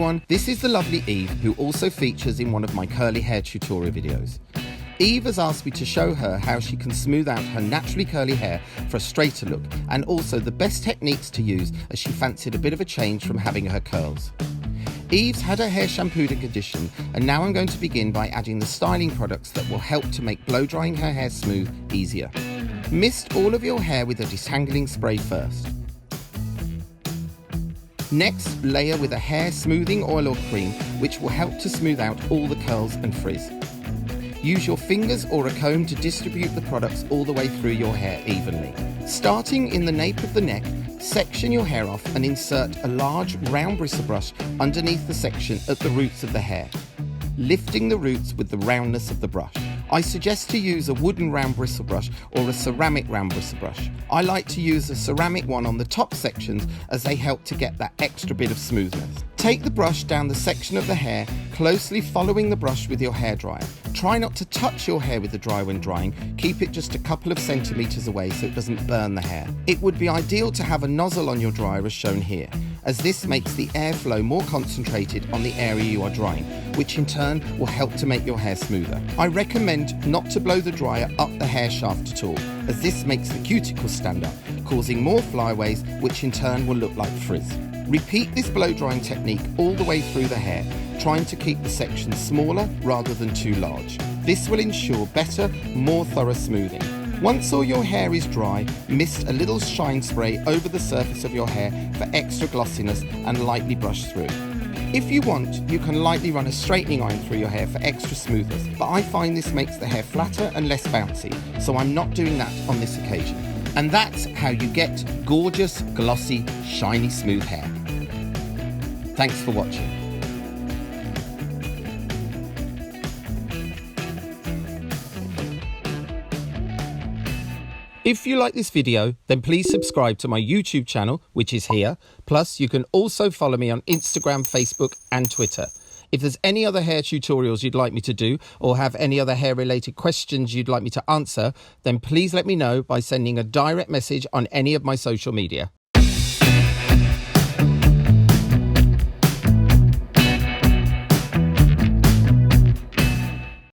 everyone, this is the lovely Eve, who also features in one of my curly hair tutorial videos. Eve has asked me to show her how she can smooth out her naturally curly hair for a straighter look, and also the best techniques to use as she fancied a bit of a change from having her curls. Eve's had her hair shampooed and conditioned, and now I'm going to begin by adding the styling products that will help to make blow drying her hair smooth easier. Mist all of your hair with a detangling spray first. Next, layer with a hair smoothing oil or cream, which will help to smooth out all the curls and frizz. Use your fingers or a comb to distribute the products all the way through your hair evenly. Starting in the nape of the neck, section your hair off and insert a large round bristle brush underneath the section at the roots of the hair, lifting the roots with the roundness of the brush. I suggest to use a wooden round bristle brush or a ceramic round bristle brush. I like to use a ceramic one on the top sections as they help to get that extra bit of smoothness. Take the brush down the section of the hair, closely following the brush with your hairdryer. Try not to touch your hair with the dryer when drying, keep it just a couple of centimetres away so it doesn't burn the hair. It would be ideal to have a nozzle on your dryer as shown here, as this makes the airflow more concentrated on the area you are drying, which in turn will help to make your hair smoother. I recommend not to blow the dryer up the hair shaft at all, as this makes the cuticles stand up, causing more flyaways, which in turn will look like frizz. Repeat this blow drying technique all the way through the hair, trying to keep the sections smaller rather than too large. This will ensure better, more thorough smoothing. Once all your hair is dry, mist a little shine spray over the surface of your hair for extra glossiness and lightly brush through. If you want, you can lightly run a straightening iron through your hair for extra smoothness, but I find this makes the hair flatter and less bouncy, so I'm not doing that on this occasion. And that's how you get gorgeous, glossy, shiny, smooth hair. Thanks for watching. If you like this video, then please subscribe to my YouTube channel, which is here. Plus, you can also follow me on Instagram, Facebook, and Twitter. If there's any other hair tutorials you'd like me to do, or have any other hair-related questions you'd like me to answer, then please let me know by sending a direct message on any of my social media.